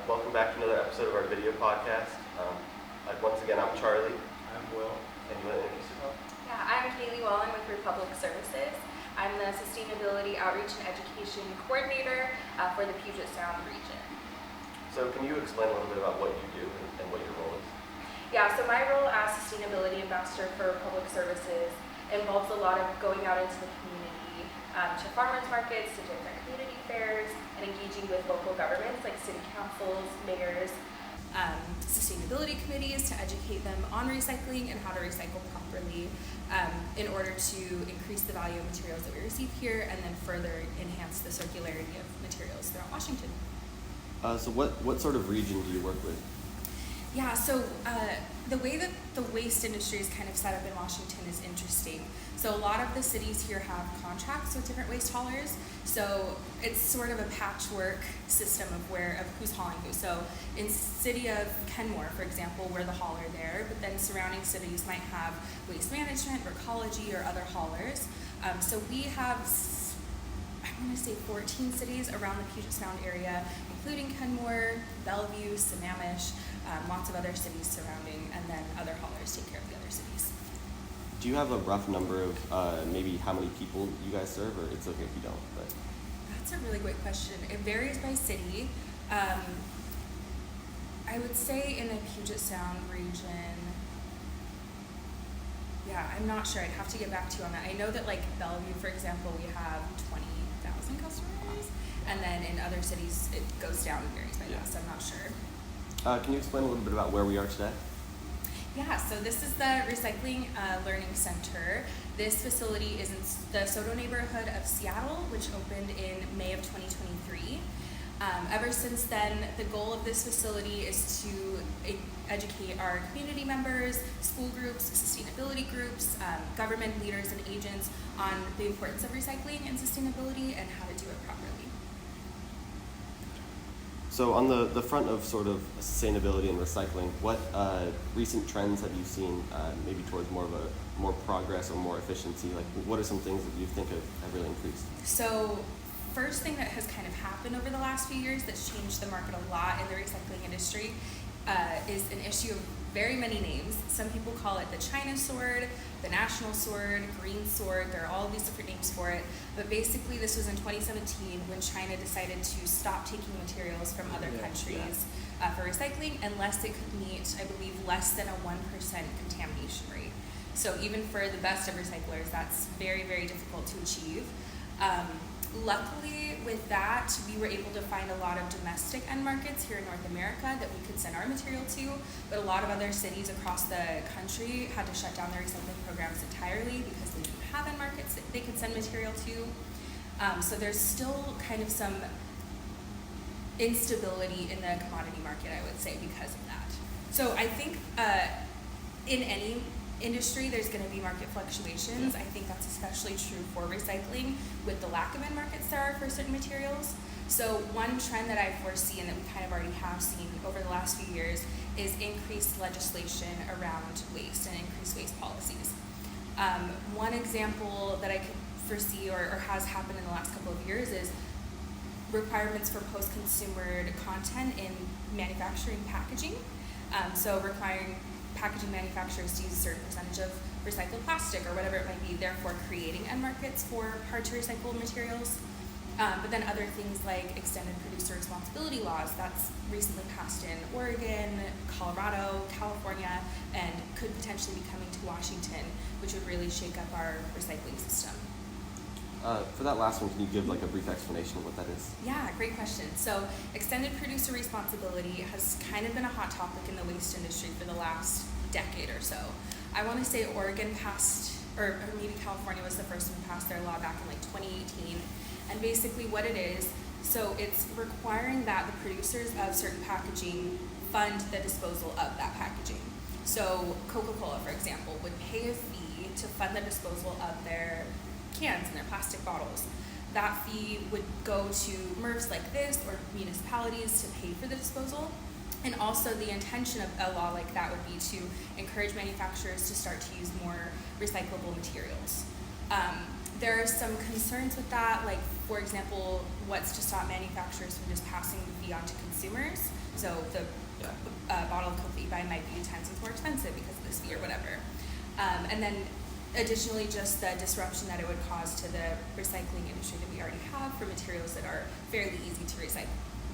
Welcome back to another episode of our video podcast. Once again, I'm Charlie. I'm Will. And you want to introduce yourself? Yeah, I'm Kaylee Wallen with Republic Services. I'm the Sustainability Outreach and Education Coordinator for the Puget Sound region. So can you explain a little bit about what you do and what your role is? Yeah, so my role as Sustainability Ambassador for Public Services involves a lot of going out into the community, to farmers markets, to different community fairs, and engaging with local governments like city councils, mayors, sustainability committees to educate them on recycling and how to recycle properly in order to increase the value of materials that we receive here and then further enhance the circularity of materials throughout Washington. So what sort of region do you work with? Yeah, so the way that the waste industry is kind of set up in Washington is interesting. So a lot of the cities here have contracts with different waste haulers. So it's sort of a patchwork system of who's hauling who. So in city of Kenmore, for example, we're the hauler there, but then surrounding cities might have waste management, ecology, or other haulers. So we have, I want to say 14 cities around the Puget Sound area, including Kenmore, Bellevue, Sammamish, lots of other cities surrounding, and then other haulers take care of the other cities. Do you have a rough number of maybe how many people you guys serve, or it's okay if you don't? But That's a really great question. It varies by city. I would say in the Puget Sound region, yeah, I'm not sure. I'd have to get back to you on that. I know that like Bellevue, for example, we have 20,000 customers, and then in other cities it goes down and varies by that, so I'm not sure. Can you explain a little bit about where we are today? Yeah, so this is the Recycling Learning Center. This facility is in the SoDo neighborhood of Seattle, which opened in May of 2023. Ever since then, the goal of this facility is to educate our community members, school groups, sustainability groups, government leaders and agents on the importance of recycling and sustainability and how to do it properly. So on the front of sort of sustainability and recycling, what recent trends have you seen maybe towards more progress or more efficiency? Like what are some things that you think have really increased? So first thing that has kind of happened over the last few years that's changed the market a lot in the recycling industry is an issue of very many names. Some people call it the China sword, the national sword, green sword. There are all these different names for it. But basically this was in 2017 when China decided to stop taking materials from other countries for recycling unless it could meet, I believe, less than a 1% contamination rate. So even for the best of recyclers, that's very, very difficult to achieve. Luckily, with that, we were able to find a lot of domestic end markets here in North America that we could send our material to, but a lot of other cities across the country had to shut down their recycling programs entirely because they didn't have end markets that they could send material to. So there's still kind of some instability in the commodity market, I would say, because of that. So I think in any industry there's going to be market fluctuations. I think that's especially true for recycling with the lack of end markets there are for certain materials. So one trend that I foresee and that we kind of already have seen over the last few years is increased legislation around waste and increased waste policies. One example that I could foresee or has happened in the last couple of years is requirements for post-consumer content in manufacturing packaging. So requiring packaging manufacturers to use a certain percentage of recycled plastic or whatever it might be, therefore creating end markets for hard to recycle materials. But then other things like extended producer responsibility laws, that's recently passed in Oregon, Colorado, California, and could potentially be coming to Washington, which would really shake up our recycling system. For that last one, can you give like a brief explanation of what that is? Yeah, great question. So extended producer responsibility has kind of been a hot topic in the waste industry for the last decade or so. I want to say Oregon passed, or maybe California was the first one to pass their law back in like 2018. And basically what it is, so it's requiring that the producers of certain packaging fund the disposal of that packaging. So Coca-Cola, for example, would pay a fee to fund the disposal of their cans and their plastic bottles. That fee would go to MRFs like this or municipalities to pay for the disposal. And also the intention of a law like that would be to encourage manufacturers to start to use more recyclable materials. There are some concerns with that, like for example, what's to stop manufacturers from just passing the fee on to consumers. So the bottle of Coke that you buy might be 10 cents more expensive because of this fee or whatever. And then additionally, just the disruption that it would cause to the recycling industry that we already have for materials that are fairly easy to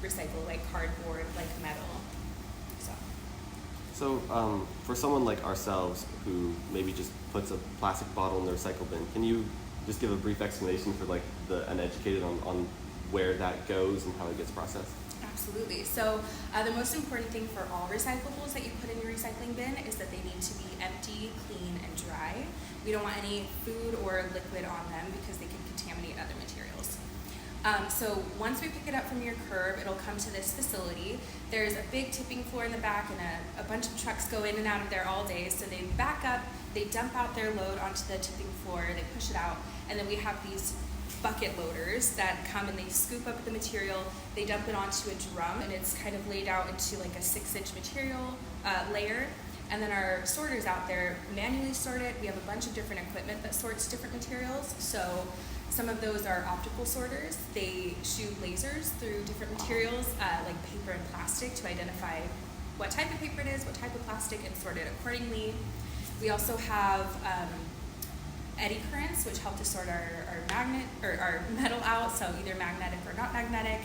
recycle like cardboard, like metal. So for someone like ourselves who maybe just puts a plastic bottle in the recycle bin, can you just give a brief explanation for like the uneducated on where that goes and how it gets processed? Absolutely. So the most important thing for all recyclables that you put in your recycling bin is that they need to be empty, clean, and dry. We don't want any food or liquid on them because they can contaminate other materials. So once we pick it up from your curb, it'll come to this facility. There's a big tipping floor in the back, and a bunch of trucks go in and out of there all day. So they back up, they dump out their load onto the tipping floor, they push it out, and then we have these bucket loaders that come and they scoop up the material, they dump it onto a drum, and it's kind of laid out into like a 6-inch material layer. And then our sorters out there manually sort it. We have a bunch of different equipment that sorts different materials. So some of those are optical sorters. They shoot lasers through different materials like paper and plastic to identify what type of paper it is, what type of plastic, and sort it accordingly. We also have eddy currents, which help to sort our magnet or our metal out, so either magnetic or not magnetic.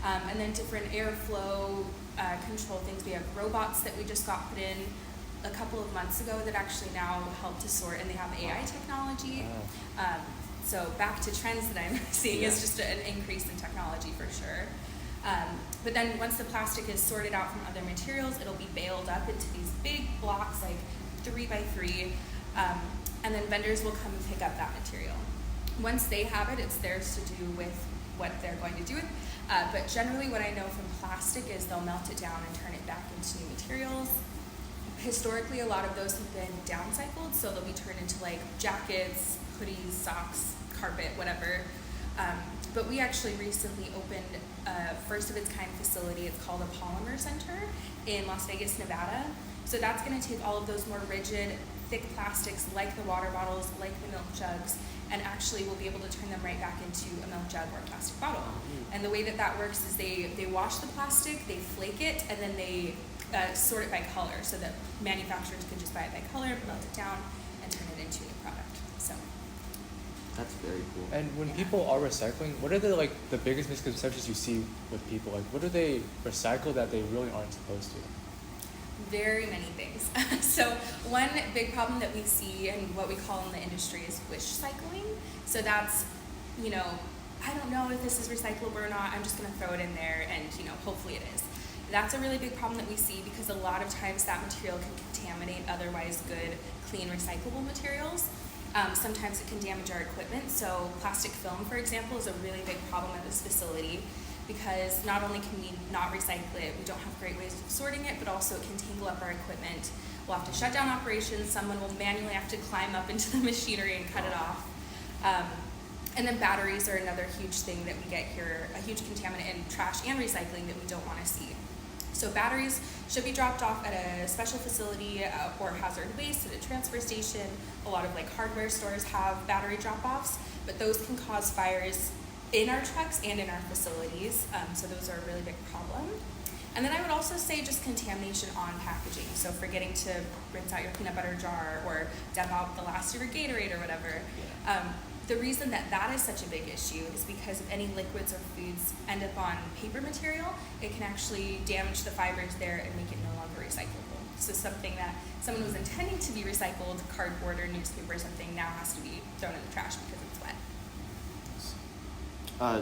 And then different airflow control things. We have robots that we just got put in a couple of months ago that actually now help to sort, and they have AI technology. So back to trends that I'm seeing is just an increase in technology for sure. But then once the plastic is sorted out from other materials, it'll be baled up into these big blocks, like 3 by 3, and then vendors will come and pick up that material. Once they have it, it's theirs to do with what they're going to do with. But generally what I know from plastic is they'll melt it down and turn it back into new materials. Historically, a lot of those have been downcycled, so they'll be turned into like jackets, hoodies, socks, carpet, whatever. But we actually recently opened a first of its kind facility. It's called a Polymer Center in Las Vegas, Nevada. So that's going to take all of those more rigid, thick plastics like the water bottles, like the milk jugs, and actually we'll be able to turn them right back into a milk jug or a plastic bottle. And the way that that works is they wash the plastic, they flake it, and then they sort it by color so that manufacturers can just buy it by color, melt it down, and turn it into a new product. So that's very cool. And when people are recycling, what are the biggest misconceptions you see with people? Like, what do they recycle that they really aren't supposed to? Very many things. So one big problem that we see and what we call in the industry is wish cycling. So that's, I don't know if this is recyclable or not, I'm just going to throw it in there and, hopefully it is. That's a really big problem that we see because a lot of times that material can contaminate otherwise good, clean, recyclable materials. Sometimes it can damage our equipment. So plastic film, for example, is a really big problem at this facility because not only can we not recycle it, we don't have great ways of sorting it, but also it can tangle up our equipment. We'll have to shut down operations. Someone will manually have to climb up into the machinery and cut it off. And then batteries are another huge thing that we get here, a huge contaminant in trash and recycling that we don't want to see. So batteries should be dropped off at a special facility or hazard waste at a transfer station. A lot of hardware stores have battery drop-offs, but those can cause fires in our trucks and in our facilities. So those are a really big problem. And then I would also say just contamination on packaging. So forgetting to rinse out your peanut butter jar or dump out the last of your Gatorade or whatever. The reason that is such a big issue is because if any liquids or foods end up on paper material, it can actually damage the fibers there and make it no longer recyclable. So something that someone was intending to be recycled, cardboard or newspaper or something, now has to be thrown in the trash because it's wet.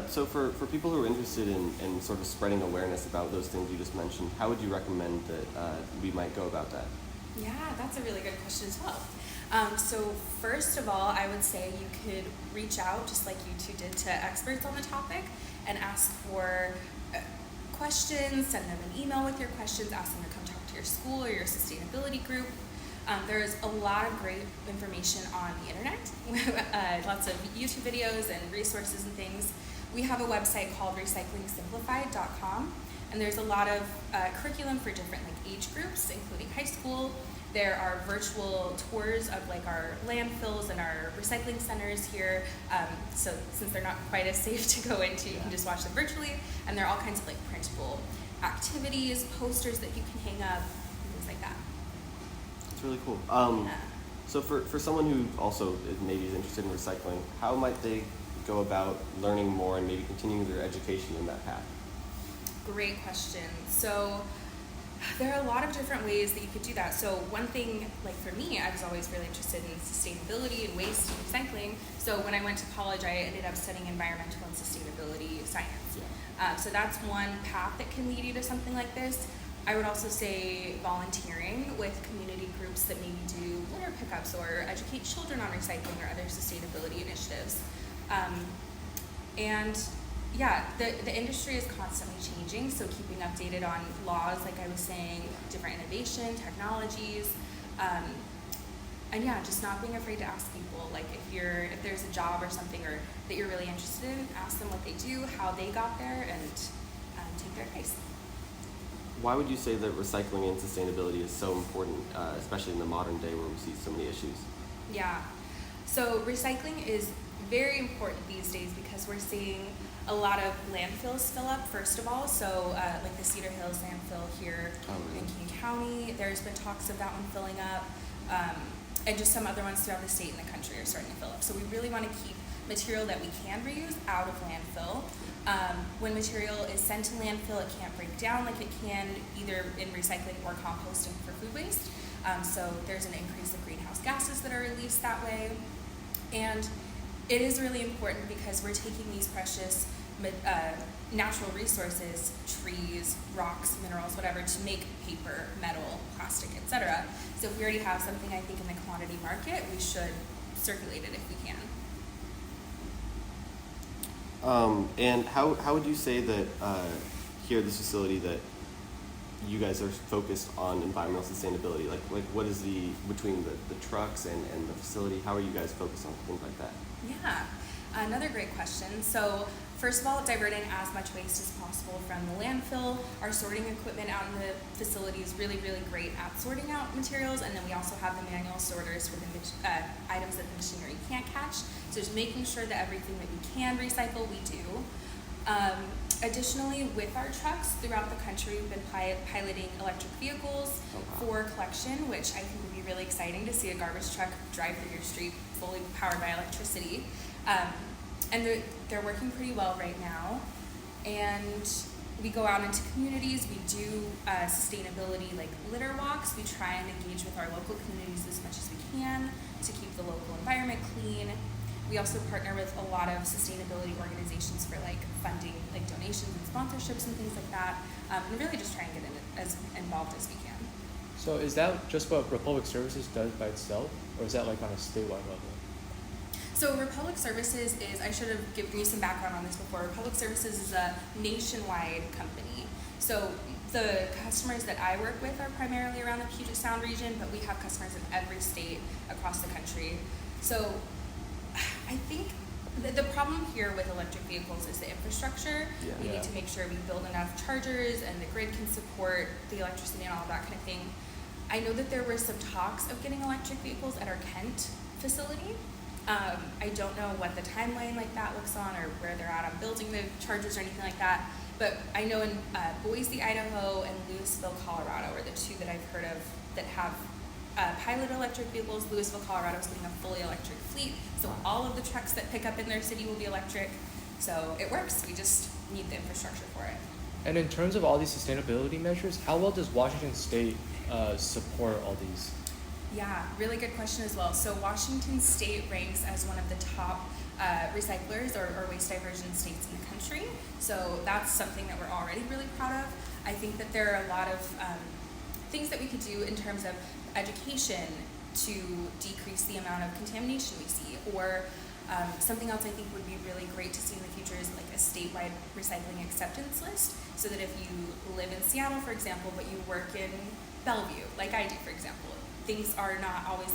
So for people who are interested in sort of spreading awareness about those things you just mentioned, how would you recommend that we might go about that? Yeah, that's a really good question as well. So first of all, I would say you could reach out, just like you two did, to experts on the topic and ask for questions, send them an email with your questions, ask them to come talk to your school or your sustainability group. There's a lot of great information on the internet, lots of YouTube videos and resources and things. We have a website called recyclingsimplified.com, and there's a lot of curriculum for different age groups, including high school. There are virtual tours of our landfills and our recycling centers here. So since they're not quite as safe to go into, you can just watch them virtually. And there are all kinds of printable activities, posters that you can hang up, things like that. It's really cool. Yeah. So for someone who also maybe is interested in recycling, how might they go about learning more and maybe continuing their education in that path? Great question. So there are a lot of different ways that you could do that. So one thing, like for me, I was always really interested in sustainability and waste and recycling. So when I went to college, I ended up studying environmental and sustainability science. Yeah. So that's one path that can lead you to something like this. I would also say volunteering with community groups that maybe do litter pickups or educate children on recycling or other sustainability initiatives. And yeah, the industry is constantly changing, so keeping updated on laws, like I was saying, different innovation, technologies, and yeah, just not being afraid to ask people, like if there's a job or something or that you're really interested in, ask them what they do, how they got there, and take their advice. Why would you say that recycling and sustainability is so important, especially in the modern day where we see so many issues? Yeah, so recycling is very important these days because we're seeing a lot of landfills fill up, first of all. So like the Cedar Hills landfill here in King County, there's been talks of that one filling up, and just some other ones throughout the state and the country are starting to fill up. So we really want to keep material that we can reuse out of landfill. When material is sent to landfill, it can't break down like it can either in recycling or composting for food waste. So there's an increase of greenhouse gases that are released that way. And it is really important because we're taking these precious natural resources, trees, rocks, minerals, whatever, to make paper, metal, plastic, etc. So if we already have something, I think, in the commodity market, we should circulate it if we can. And how would you say that here at this facility that you guys are focused on environmental sustainability? Like what is between the trucks and the facility, how are you guys focused on things like that? Yeah, another great question. So first of all, diverting as much waste as possible from the landfill. Our sorting equipment out in the facility is really, really great at sorting out materials, and then we also have the manual sorters for the items that the machinery can't catch. So just making sure that everything that we can recycle, we do. Additionally, with our trucks throughout the country, we've been piloting electric vehicles for collection, which I think would be really exciting to see a garbage truck drive through your street fully powered by electricity. And they're working pretty well right now. And we go out into communities, we do sustainability like litter walks. We try and engage with our local communities as much as we can to keep the local environment clean. We also partner with a lot of sustainability organizations for like funding, like donations and sponsorships and things like that, and really just try and get as involved as we can. So is that just what Republic Services does by itself, or is that like on a statewide level? So Republic Services is, I should have given you some background on this before, Republic Services is a nationwide company. So the customers that I work with are primarily around the Puget Sound region, but we have customers in every state across the country. So I think the problem here with electric vehicles is the infrastructure. Yeah. We need to make sure we build enough chargers and the grid can support the electricity and all of that kind of thing. I know that there were some talks of getting electric vehicles at our Kent facility. I don't know what the timeline like that looks on or where they're at on building the chargers or anything like that. But I know in Boise, Idaho and Louisville, Colorado are the two that I've heard of that have pilot electric vehicles. Louisville, Colorado is getting a fully electric fleet. So all of the trucks that pick up in their city will be electric. So it works. We just need the infrastructure for it. And in terms of all these sustainability measures, how well does Washington State support all these? Yeah, really good question as well. So Washington State ranks as one of the top recyclers or waste diversion states in the country. So that's something that we're already really proud of. I think that there are a lot of things that we could do in terms of education to decrease the amount of contamination we see, or something else I think would be really great to see in the future is like a statewide recycling acceptance list, so that if you live in Seattle, for example, but you work in Bellevue, like I do, for example, things are not always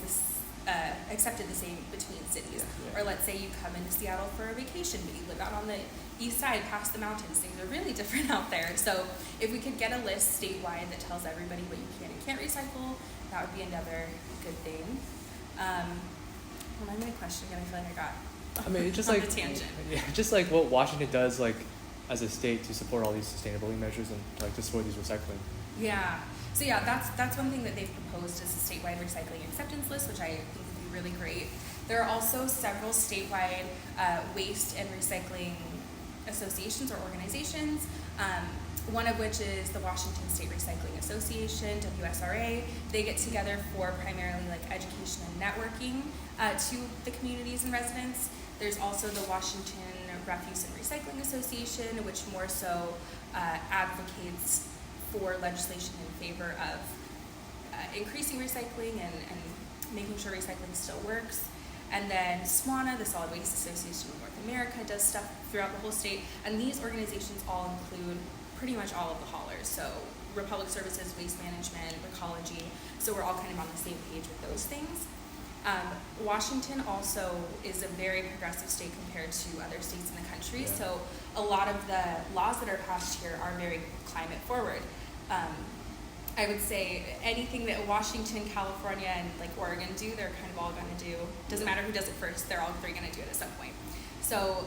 accepted the same between cities. Yeah. Or let's say you come into Seattle for a vacation, but you live out on the east side past the mountains. Things are really different out there. So if we could get a list statewide that tells everybody what you can and can't recycle, that would be another good thing. Remind me of the question again. I feel like I got I mean, it's just on like the tangent. Yeah, just like what Washington does, like as a state to support all these sustainability measures and like to support these recycling? Yeah. So yeah, that's one thing that they've proposed is a statewide recycling acceptance list, which I think would be really great. There are also several statewide waste and recycling associations or organizations. One of which is the Washington State Recycling Association, WSRA. They get together for primarily like education and networking to the communities and residents. There's also the Washington Refuse and Recycling Association, which more so advocates for legislation in favor of increasing recycling and making sure recycling still works. And then SWANA, the Solid Waste Association of North America, does stuff throughout the whole state. And these organizations all include pretty much all of the haulers. So Republic Services, Waste Management, Ecology. So we're all kind of on the same page with those things. Washington also is a very progressive state compared to other states in the country. Yeah. So a lot of the laws that are passed here are very climate forward. I would say anything that Washington, California, and like Oregon do, they're kind of all going to do. Doesn't matter who does it first; they're all three going to do it at some point. So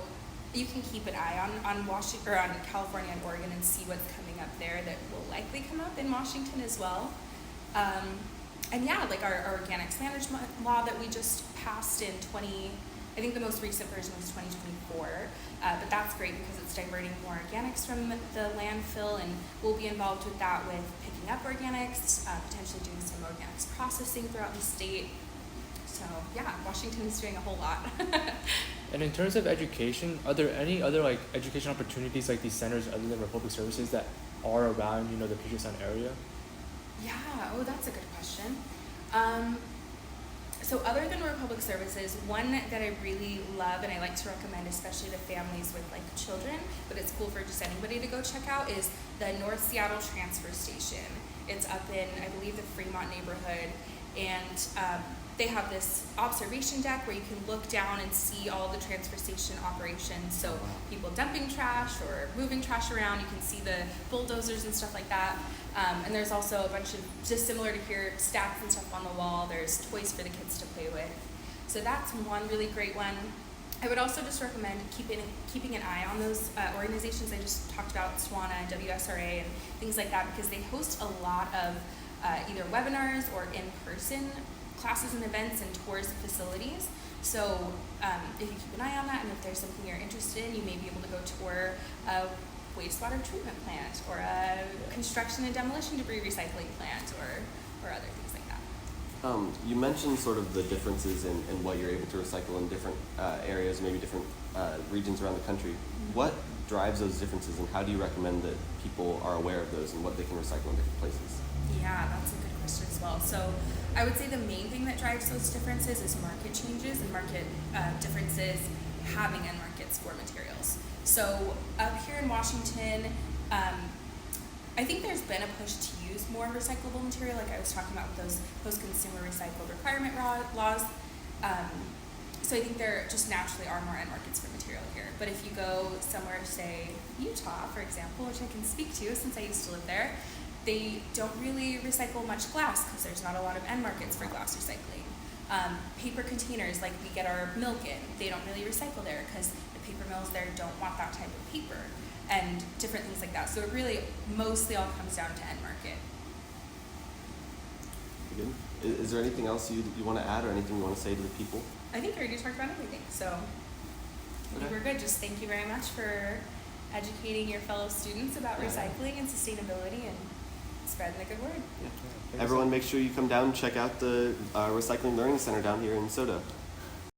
you can keep an eye on Washington or on California and Oregon and see what's coming up there that will likely come up in Washington as well. And yeah, like our organics management law that we just passed in I think the most recent version was 2024, but that's great because it's diverting more organics from the landfill, and we'll be involved with that with picking up organics, potentially doing some organics processing throughout the state. So yeah, Washington is doing a whole lot. And in terms of education, are there any other like education opportunities like these centers other than Republic Services that are around, the Puget Sound area? Yeah, that's a good question. So other than Republic Services, one that I really love and I like to recommend, especially to families with like children, but it's cool for just anybody to go check out, is the North Seattle Transfer Station. It's up in, I believe, the Fremont neighborhood, and they have this observation deck where you can look down and see all the transfer station operations. So people dumping trash or moving trash around, you can see the bulldozers and stuff like that. And there's also a bunch of, just similar to here, stacks and stuff on the wall. There's toys for the kids to play with. So that's one really great one. I would also just recommend keeping an eye on those organizations I just talked about, SWANA, WSRA, and things like that, because they host a lot of either webinars or in-person classes and events and tours of facilities. So if you keep an eye on that, and if there's something you're interested in, you may be able to go tour a wastewater treatment plant or a construction and demolition debris recycling plant or other things like that. You mentioned sort of the differences in what you're able to recycle in different areas, maybe different regions around the country. Mm-hmm. What drives those differences, and how do you recommend that people are aware of those and what they can recycle in different places? Yeah, that's a good question as well. So I would say the main thing that drives those differences is market changes and market differences having end markets for materials. So up here in Washington, I think there's been a push to use more recyclable material, like I was talking about with those post-consumer recycled requirement laws. So I think there just naturally are more end markets for material here. But if you go somewhere, say Utah, for example, which I can speak to since I used to live there, they don't really recycle much glass because there's not a lot of end markets for glass recycling. Paper containers, like we get our milk in, they don't really recycle there because the paper mills there don't want that type of paper, and different things like that. So it really mostly all comes down to end market. Good. Is there anything else you want to add or anything you want to say to the people? I think I already talked about everything, so I think we're good. Just thank you very much for educating your fellow students about recycling and sustainability and spreading the good word. Yeah. Everyone, make sure you come down and check out the Recycling Learning Center down here in SoDo.